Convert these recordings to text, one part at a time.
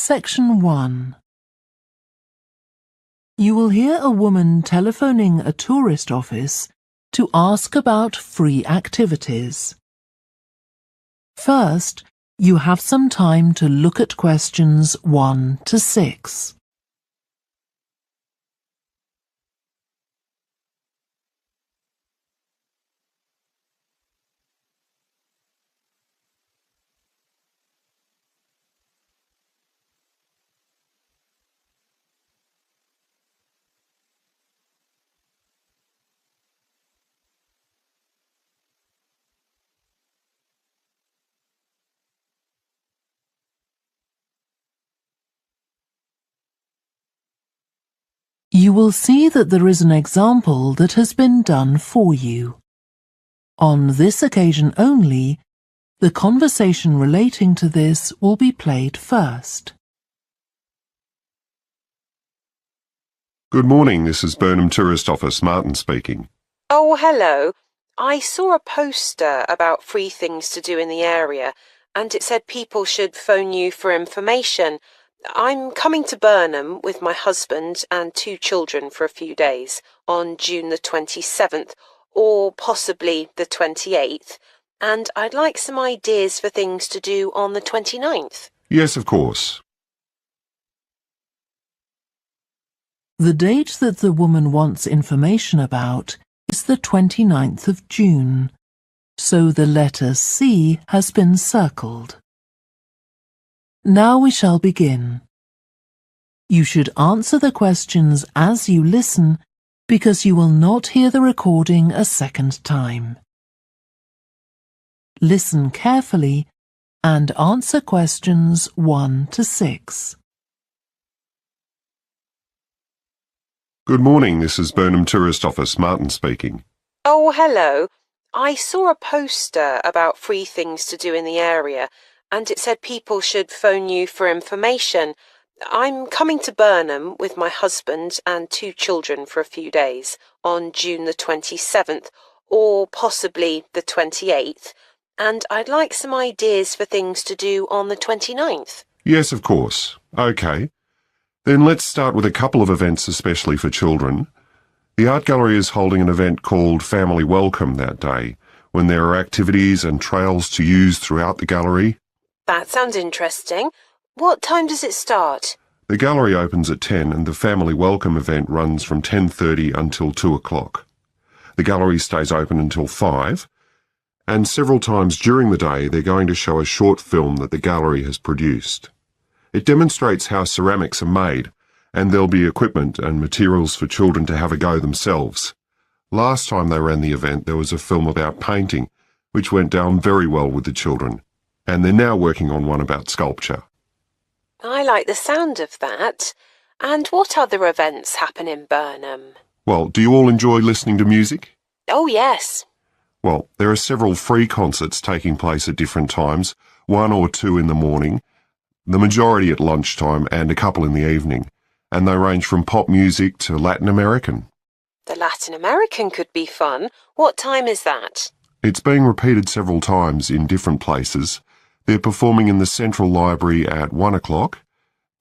Section 1. You will hear a woman telephoning a tourist office to ask about free activities. First, you have some time to look at questions 1 to 6. You will see that there is an example that has been done for you. On this occasion only, the conversation relating to this will be played first. Good morning, this is Burnham Tourist Office, Martin speaking. Oh, hello. I saw a poster about free things to do in the area, and it said people should phone you for information. I'm coming to Burnham with my husband and 2 children for a few days on June the 27th, or possibly the 28th, and I'd like some ideas for things to do on the 29th. Yes, of course. The date that the woman wants information about is the 29th of June, so the letter C has been circled. Now we shall begin. You should answer the questions as you listen because you will not hear the recording a second time. Listen carefully and answer questions 1 to 6. Good morning, this is Burnham Tourist Office, Martin speaking. Oh, hello. I saw a poster about free things to do in the area, and it said people should phone you for information. I'm coming to Burnham with my husband and 2 children for a few days on June the 27th, or possibly the 28th, and I'd like some ideas for things to do on the 29th. Yes, of course. OK. Then let's start with a couple of events especially for children. The art gallery is holding an event called Family Welcome that day, when there are activities and trails to use throughout the gallery. That sounds interesting. What time does it start? The gallery opens at 10 and the Family Welcome event runs from 10:30 until 2 o'clock. The gallery stays open until 5, and several times during the day they're going to show a short film that the gallery has produced. It demonstrates how ceramics are made, and there'll be equipment and materials for children to have a go themselves. Last time they ran the event there was a film about painting, which went down very well with the children, and they're now working on one about sculpture. I like the sound of that. And what other events happen in Burnham? Well, do you all enjoy listening to music? Oh, yes. Well, there are several free concerts taking place at different times, 1 or 2 in the morning, the majority at lunchtime and a couple in the evening, and they range from pop music to Latin American. The Latin American could be fun. What time is that? It's being repeated several times in different places. They're performing in the Central Library at 1 o'clock,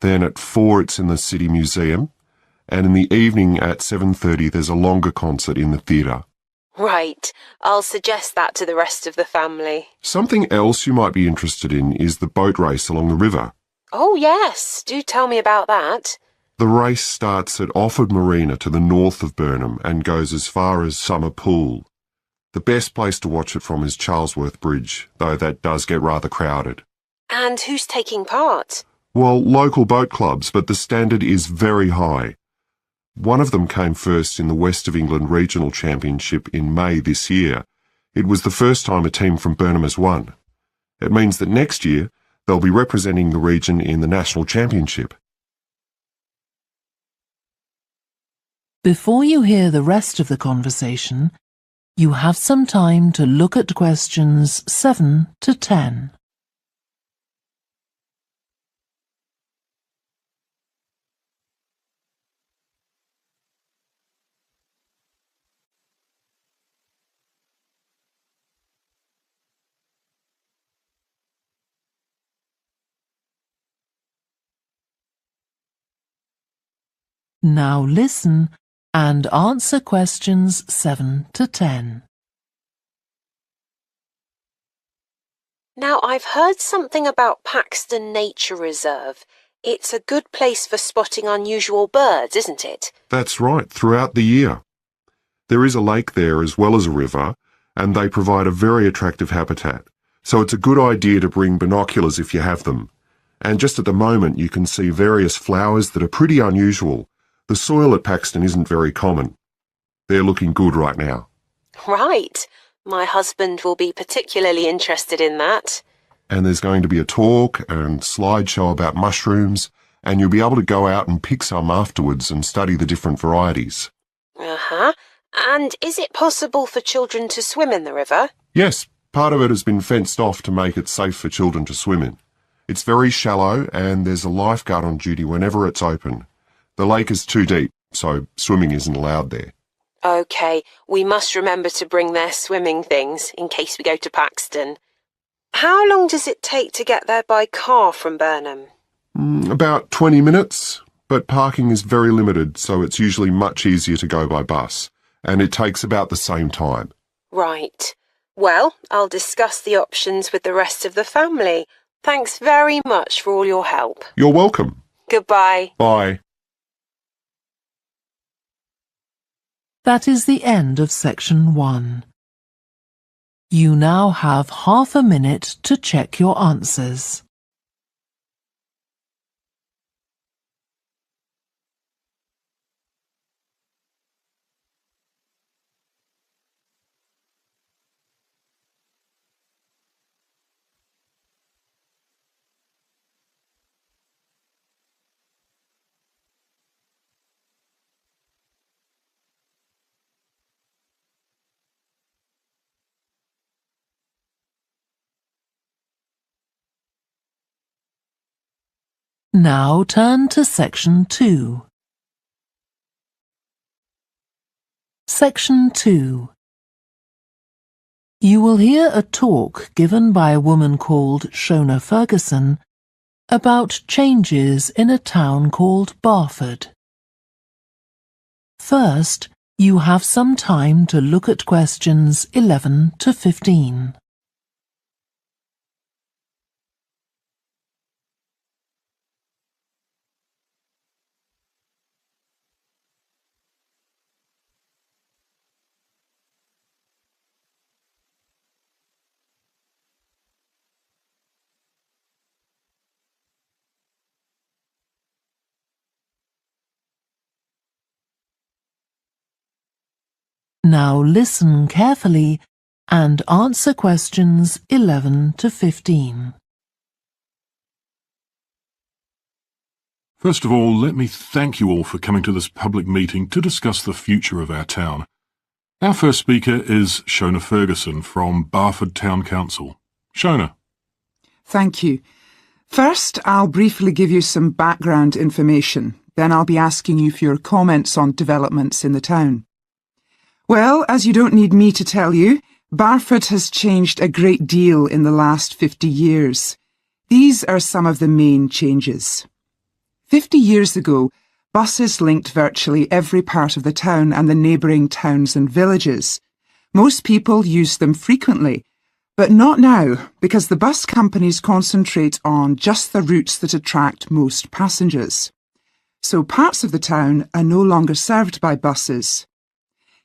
then at 4 it's in the City Museum, and in the evening at 7:30 there's a longer concert in the theatre. Right. I'll suggest that to the rest of the family. Something else you might be interested in is the boat race along the river. Oh, yes. Do tell me about that. The race starts at Offord Marina to the north of Burnham and goes as far as Summer Pool. The best place to watch it from is Charlesworth Bridge, though that does get rather crowded. And who's taking part? Well, local boat clubs, but the standard is very high. One of them came first in the West of England Regional Championship in May this year. It was the first time a team from Burnham has won. It means that next year they'll be representing the region in the National Championship. Before you hear the rest of the conversation, you have some time to look at questions 7 to 10. Now listen and answer questions 7 to 10. Now, I've heard something about Paxton Nature Reserve. It's a good place for spotting unusual birds, isn't it? That's right, throughout the year. There is a lake there as well as a river, and they provide a very attractive habitat. So it's a good idea to bring binoculars if you have them. And just at the moment you can see various flowers that are pretty unusual. The soil at Paxton isn't very common. They're looking good right now. Right. My husband will be particularly interested in that. And there's going to be a talk and slideshow about mushrooms, and you'll be able to go out and pick some afterwards and study the different varieties. Uh-huh. And is it possible for children to swim in the river? Yes, part of it has been fenced off to make it safe for children to swim in. It's very shallow and there's a lifeguard on duty whenever it's open. The lake is too deep, so swimming isn't allowed there. OK, we must remember to bring their swimming things in case we go to Paxton. How long does it take to get there by car from Burnham? About 20 minutes, but parking is very limited, so it's usually much easier to go by bus, and it takes about the same time. Right. Well, I'll discuss the options with the rest of the family. Thanks very much for all your help. You're welcome. Goodbye. Bye. That is the end of section 1. You now have half a minute to check your answers. Now turn to section 2. Section 2. You will hear a talk given by a woman called Shona Ferguson about changes in a town called Barford. First, you have some time to look at questions 11 to 15. Now listen carefully and answer questions 11 to 15. First of all, let me thank you all for coming to this public meeting to discuss the future of our town. Our first speaker is Shona Ferguson from Barford Town Council. Shona. Thank you. First, I'll briefly give you some background information. Then I'll be asking you for your comments on developments in the town. Well, as you don't need me to tell you, Barford has changed a great deal in the last 50 years. These are some of the main changes. 50 years ago, buses linked virtually every part of the town and the neighbouring towns and villages. Most people used them frequently, but not now, because the bus companies concentrate on just the routes that attract most passengers. So parts of the town are no longer served by buses.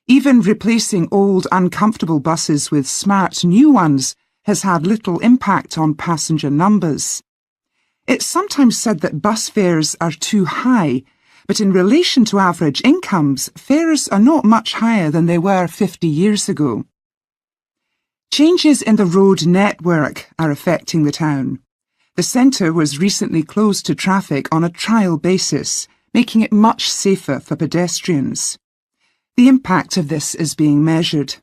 Even replacing old, uncomfortable buses with smart new ones has had little impact on passenger numbers. It's sometimes said that bus fares are too high, but in relation to average incomes, fares are not much higher than they were 50 years ago. Changes in the road network are affecting the town. The centre was recently closed to traffic on a trial basis, making it much safer for pedestrians. The impact of this is being measured.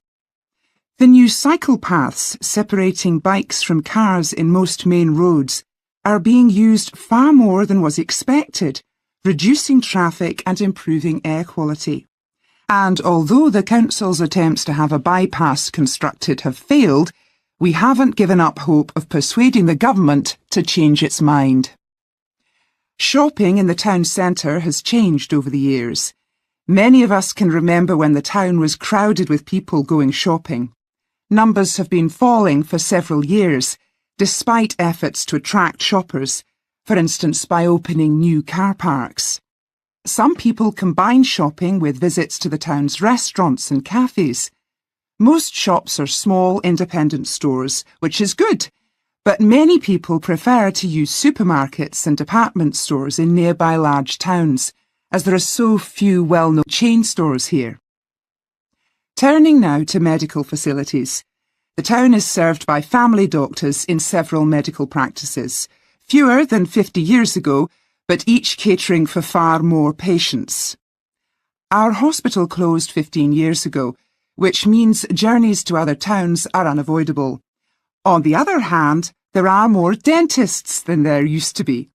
The new cycle paths separating bikes from cars in most main roads are being used far more than was expected, reducing traffic and improving air quality. And although the council's attempts to have a bypass constructed have failed, we haven't given up hope of persuading the government to change its mind. Shopping in the town centre has changed over the years. Many of us can remember when the town was crowded with people going shopping. Numbers have been falling for several years, despite efforts to attract shoppers, for instance by opening new car parks. Some people combine shopping with visits to the town's restaurants and cafes. Most shops are small independent stores, which is good, but many people prefer to use supermarkets and department stores in nearby large towns, as there are so few well-known chain stores here. Turning now to medical facilities. The town is served by family doctors in several medical practices, fewer than 50 years ago, but each catering for far more patients. Our hospital closed 15 years ago, which means journeys to other towns are unavoidable. On the other hand, there are more dentists than there used to be.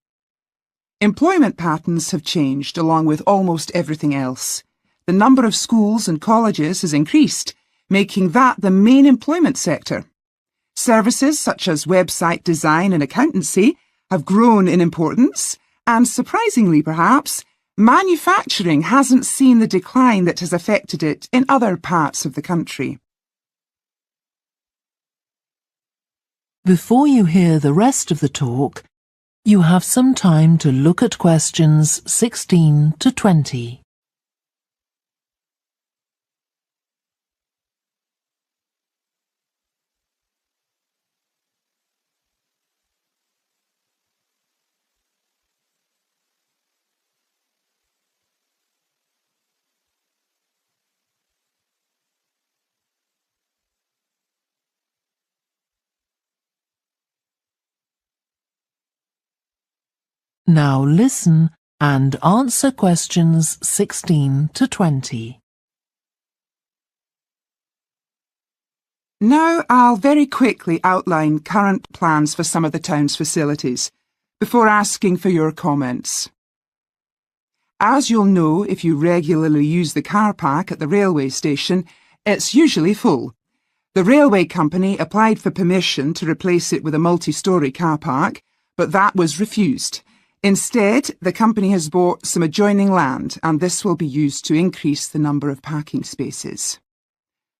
Employment patterns have changed along with almost everything else. The number of schools and colleges has increased, making that the main employment sector. Services such as website design and accountancy have grown in importance, and surprisingly perhaps, manufacturing hasn't seen the decline that has affected it in other parts of the country. Before you hear the rest of the talk, you have some time to look at questions 16 to 20. Now listen and answer questions 16 to 20. Now I'll very quickly outline current plans for some of the town's facilities, before asking for your comments. As you'll know if you regularly use the car park at the railway station, it's usually full. The railway company applied for permission to replace it with a multi-storey car park, but that was refused. Instead, the company has bought some adjoining land, and this will be used to increase the number of parking spaces.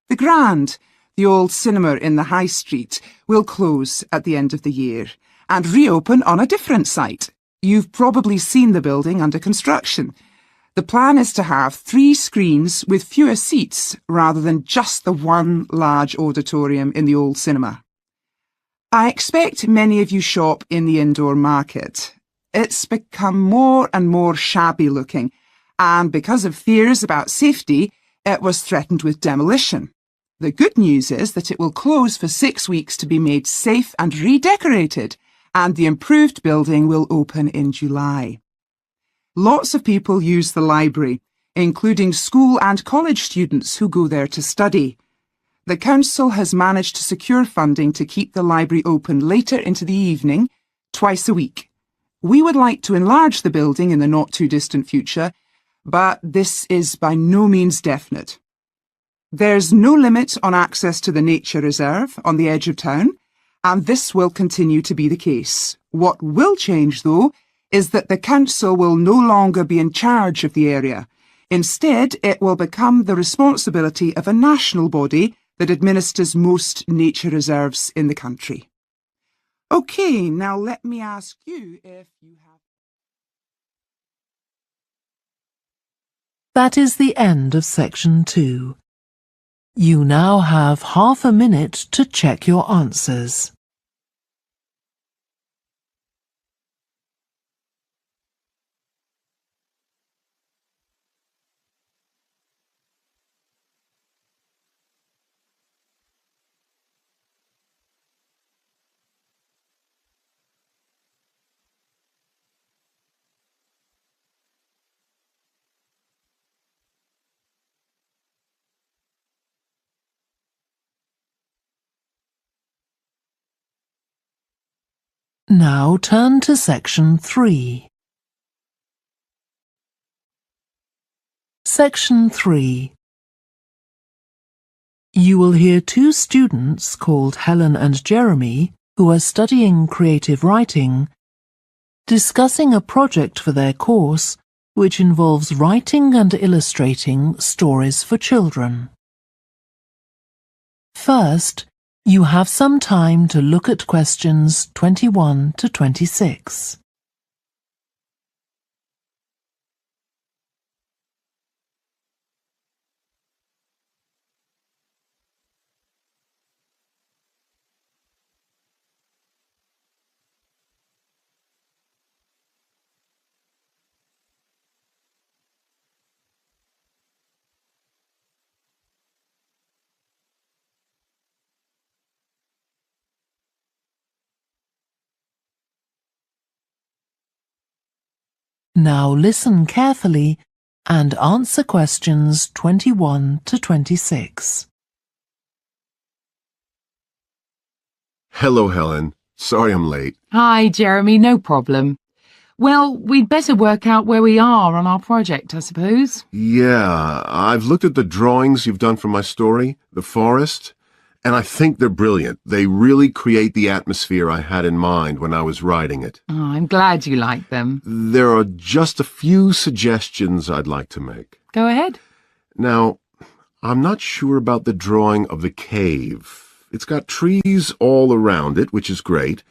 The Grand, the old cinema in the High Street, will close at the end of the year and reopen on a different site. You've probably seen the building under construction. The plan is to have 3 screens with fewer seats rather than just the one large auditorium in the old cinema. I expect many of you shop in the indoor market. It's become more and more shabby looking, and because of fears about safety, it was threatened with demolition. The good news is that it will close for 6 weeks to be made safe and redecorated, and the improved building will open in July. Lots of people use the library, including school and college students who go there to study. The council has managed to secure funding to keep the library open later into the evening, twice a week. We would like to enlarge the building in the not-too-distant future, but this is by no means definite. There's no limit on access to the nature reserve on the edge of town, and this will continue to be the case. What will change, though, is that the council will no longer be in charge of the area. Instead, it will become the responsibility of a national body that administers most nature reserves in the country. OK, now let me ask you if you have... That is the end of section 2. You now have half a minute to check your answers. Now turn to section 3. Section 3. You will hear 2 students called Helen and Jeremy, who are studying creative writing, discussing a project for their course which involves writing and illustrating stories for children. First, you have some time to look at questions 21 to 26. Now listen carefully and answer questions 21 to 26. Hello, Helen. Sorry I'm late. Hi, Jeremy, no problem. Well, we'd better work out where we are on our project, I suppose. Yeah, I've looked at the drawings you've done for my story, The Forest, and I think they're brilliant. They really create the atmosphere I had in mind when I was writing it. Oh, I'm glad you like them. There are just a few suggestions I'd like to make. Go ahead. Now, I'm not sure about the drawing of the cave. It's got trees all around it, which is great,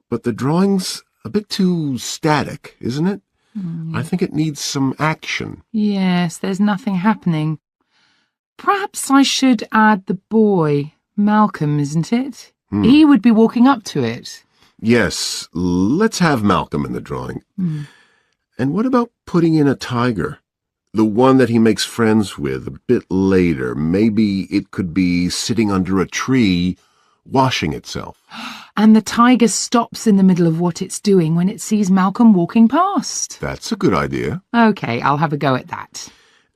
but the drawing's a bit too static, isn't it? I think it needs some action. Yes, there's nothing happening. Perhaps I should add the boy, Malcolm, isn't it? He would be walking up to it. Yes, let's have Malcolm in the drawing. And what about putting in a tiger? The one that he makes friends with a bit later. Maybe it could be sitting under a tree, washing itself. And the tiger stops in the middle of what it's doing when it sees Malcolm walking past. That's a good idea. OK, I'll have a go at that.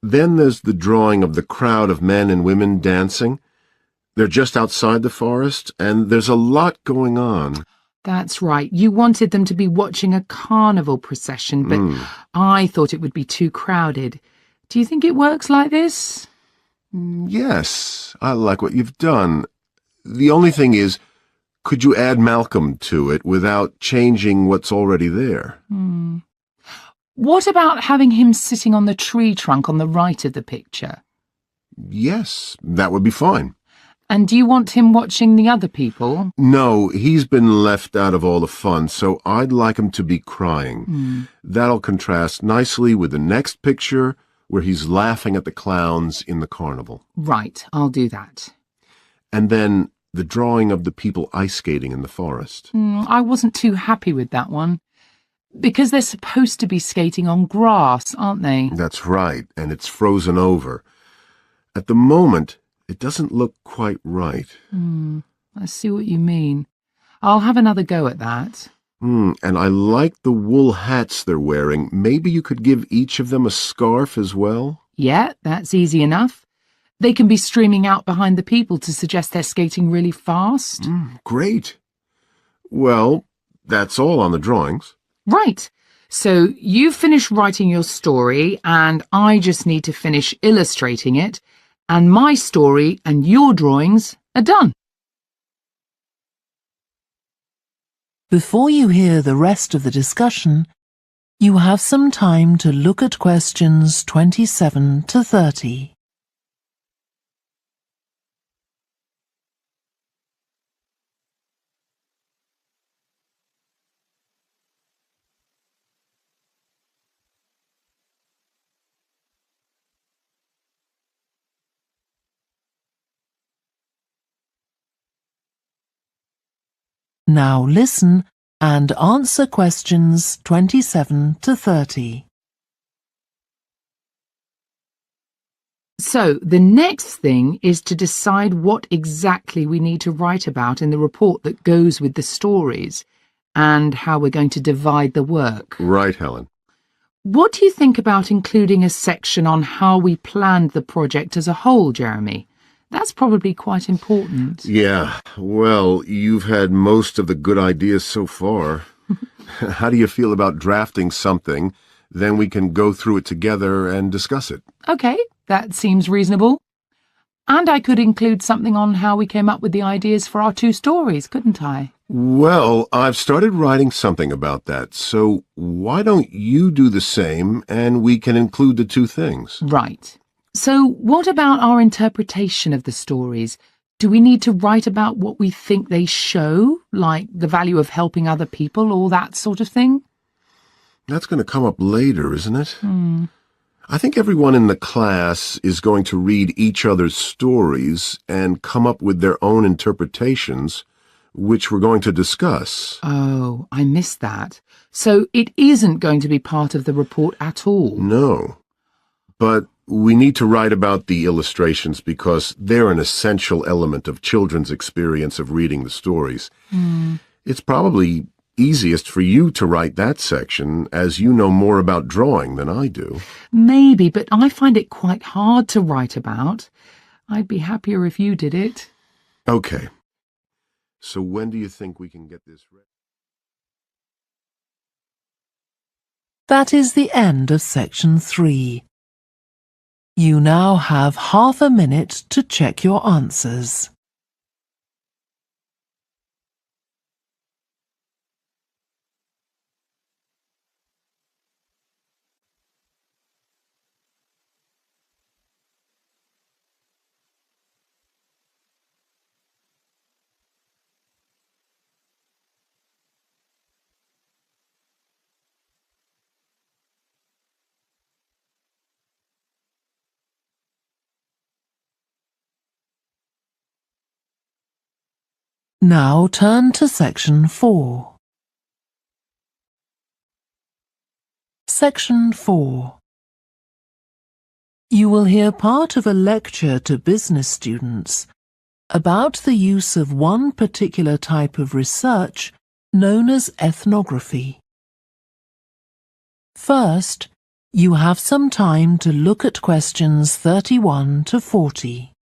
Then there's the drawing of the crowd of men and women dancing. They're just outside the forest, and there's a lot going on. That's right. You wanted them to be watching a carnival procession, but I thought it would be too crowded. Do you think it works like this? Yes, I like what you've done. The only thing is, could you add Malcolm to it without changing what's already there? What about having him sitting on the tree trunk on the right of the picture? Yes, that would be fine. And do you want him watching the other people? No, he's been left out of all the fun, so I'd like him to be crying. That'll contrast nicely with the next picture where he's laughing at the clowns in the carnival. Right, I'll do that. And then the drawing of the people ice skating in the forest. I wasn't too happy with that one. Because they're supposed to be skating on grass, aren't they? That's right, and it's frozen over. At the moment, it doesn't look quite right. I see what you mean. I'll have another go at that. And I like the wool hats they're wearing. Maybe you could give each of them a scarf as well? Yeah, that's easy enough. They can be streaming out behind the people to suggest they're skating really fast. Great. Well, that's all on the drawings. Right. So you finish writing your story and I just need to finish illustrating it, and my story and your drawings are done. Before you hear the rest of the discussion, you have some time to look at questions 27 to 30. Now listen and answer questions 27 to 30. So the next thing is to decide what exactly we need to write about in the report that goes with the stories and how we're going to divide the work. Right, Helen. What do you think about including a section on how we planned the project as a whole, Jeremy? That's probably quite important. Yeah, well, you've had most of the good ideas so far. How do you feel about drafting something? Then we can go through it together and discuss it. OK, that seems reasonable. And I could include something on how we came up with the ideas for our 2 stories, couldn't I? Well, I've started writing something about that, so why don't you do the same and we can include the 2 things? Right. So what about our interpretation of the stories? Do we need to write about what we think they show, like the value of helping other people or that sort of thing? That's going to come up later, isn't it? I think everyone in the class is going to read each other's stories and come up with their own interpretations, which we're going to discuss. Oh, I missed that. So it isn't going to be part of the report at all? No. But we need to write about the illustrations because they're an essential element of children's experience of reading the stories. It's probably easiest for you to write that section, as you know more about drawing than I do. Maybe, but I find it quite hard to write about. I'd be happier if you did it. Okay. So when do you think we can get this ready? That is the end of section 3. You now have half a minute to check your answers. Now turn to section 4. Section 4. You will hear part of a lecture to business students about the use of one particular type of research known as ethnography. First, you have some time to look at questions 31 to 40.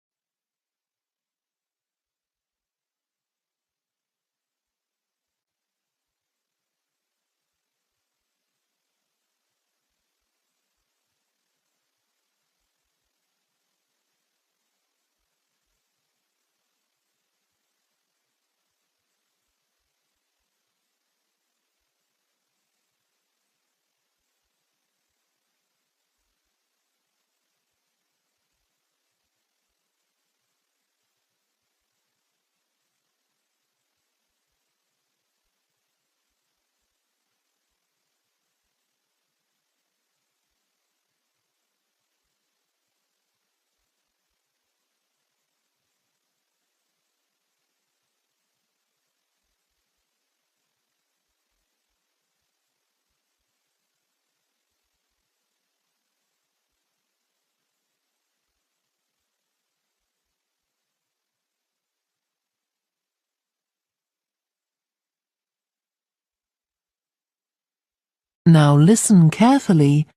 Now listen carefully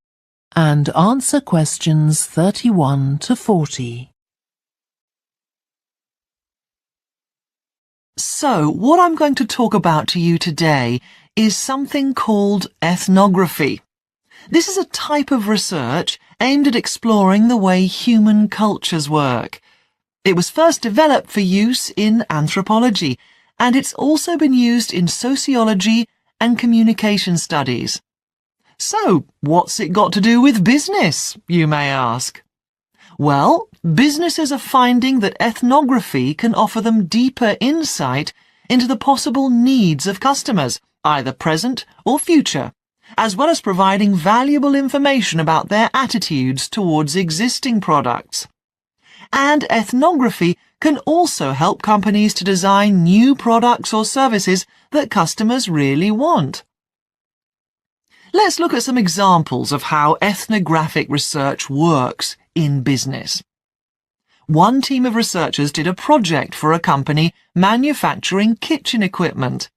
and answer questions 31 to 40. So, what I'm going to talk about to you today is something called ethnography. This is a type of research aimed at exploring the way human cultures work. It was first developed for use in anthropology, and it's also been used in sociology and communication studies. So, what's it got to do with business, you may ask? Well, businesses are finding that ethnography can offer them deeper insight into the possible needs of customers, either present or future, as well as providing valuable information about their attitudes towards existing products. And ethnography can also help companies to design new products or services that customers really want. Let's look at some examples of how ethnographic research works in business. One team of researchers did a project for a company manufacturing kitchen equipment.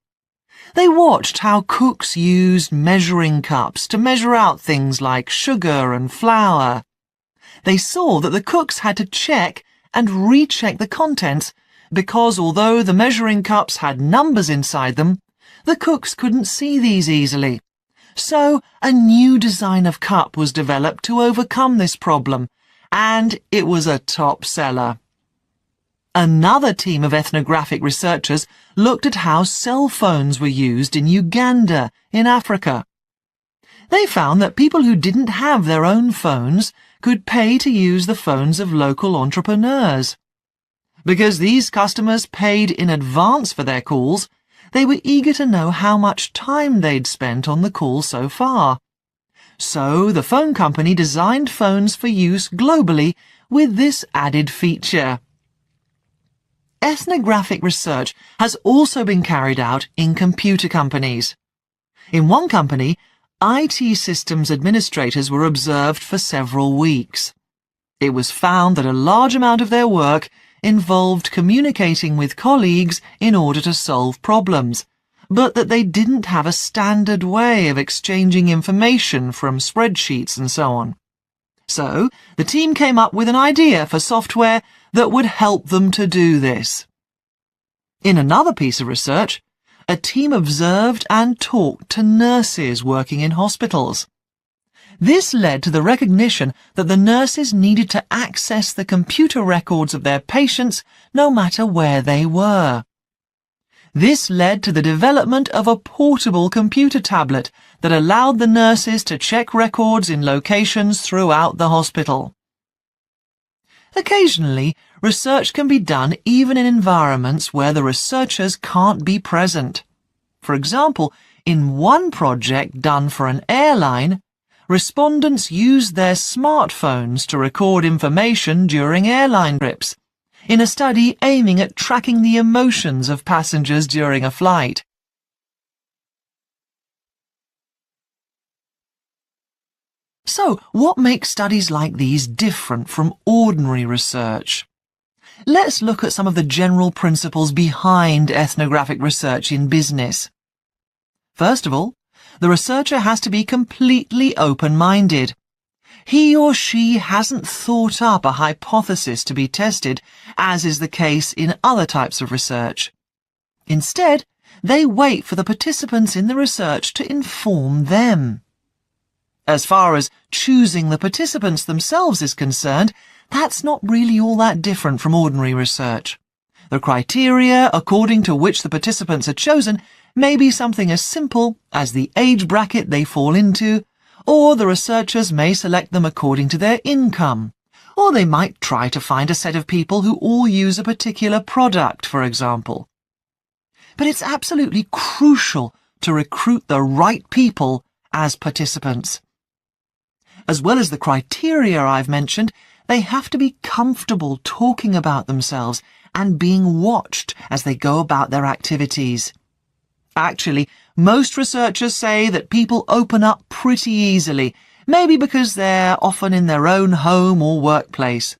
They watched how cooks used measuring cups to measure out things like sugar and flour. They saw that the cooks had to check and recheck the contents because although the measuring cups had numbers inside them, the cooks couldn't see these easily. So a new design of cup was developed to overcome this problem, and it was a top seller. Another team of ethnographic researchers looked at how cell phones were used in Uganda, in Africa. They found that people who didn't have their own phones could pay to use the phones of local entrepreneurs. Because these customers paid in advance for their calls, they were eager to know how much time they'd spent on the call so far. So the phone company designed phones for use globally with this added feature. Ethnographic research has also been carried out in computer companies. In one company, IT systems administrators were observed for several weeks. It was found that a large amount of their work involved communicating with colleagues in order to solve problems, but that they didn't have a standard way of exchanging information from spreadsheets and so on. So, the team came up with an idea for software that would help them to do this. In another piece of research, a team observed and talked to nurses working in hospitals. This led to the recognition that the nurses needed to access the computer records of their patients no matter where they were. This led to the development of a portable computer tablet that allowed the nurses to check records in locations throughout the hospital. Occasionally, research can be done even in environments where the researchers can't be present. For example, in one project done for an airline, respondents used their smartphones to record information during airline trips, in a study aiming at tracking the emotions of passengers during a flight. So, what makes studies like these different from ordinary research? Let's look at some of the general principles behind ethnographic research in business. First of all, the researcher has to be completely open-minded. He or she hasn't thought up a hypothesis to be tested, as is the case in other types of research. Instead, they wait for the participants in the research to inform them. As far as choosing the participants themselves is concerned, that's not really all that different from ordinary research. The criteria according to which the participants are chosen may be something as simple as the age bracket they fall into, or the researchers may select them according to their income, or they might try to find a set of people who all use a particular product, for example. But it's absolutely crucial to recruit the right people as participants. As well as the criteria I've mentioned, they have to be comfortable talking about themselves and being watched as they go about their activities. Actually, most researchers say that people open up pretty easily, maybe because they're often in their own home or workplace.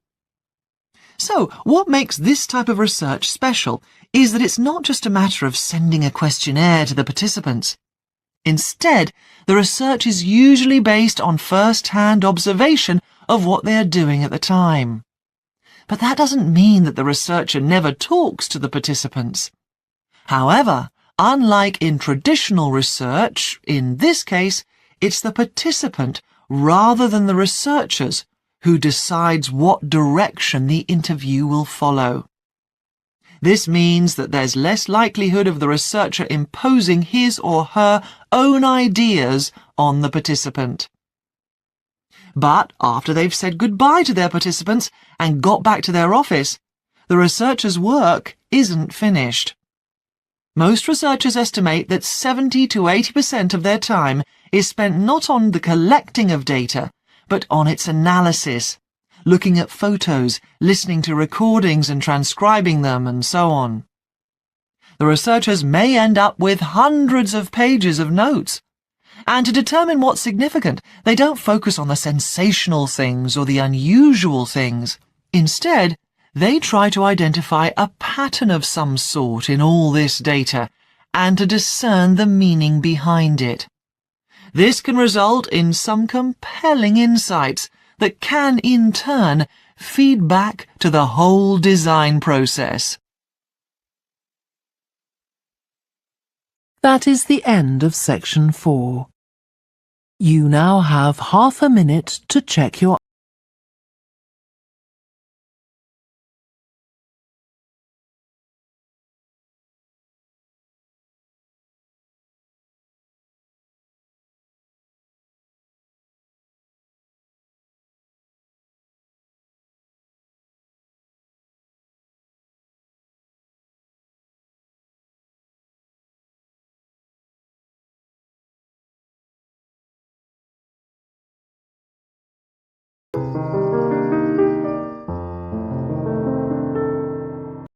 So, what makes this type of research special is that it's not just a matter of sending a questionnaire to the participants. Instead, the research is usually based on first-hand observation of what they are doing at the time. But that doesn't mean that the researcher never talks to the participants. However, unlike in traditional research, in this case, it's the participant rather than the researchers who decides what direction the interview will follow. This means that there's less likelihood of the researcher imposing his or her own ideas on the participant. But after they've said goodbye to their participants and got back to their office, the researcher's work isn't finished. Most researchers estimate that 70 to 80% of their time is spent not on the collecting of data, but on its analysis, looking at photos, listening to recordings and transcribing them, and so on. The researchers may end up with hundreds of pages of notes. And to determine what's significant, they don't focus on the sensational things or the unusual things. Instead, they try to identify a pattern of some sort in all this data and to discern the meaning behind it. This can result in some compelling insights that can, in turn, feed back to the whole design process. That is the end of section 4. You now have half a minute to check your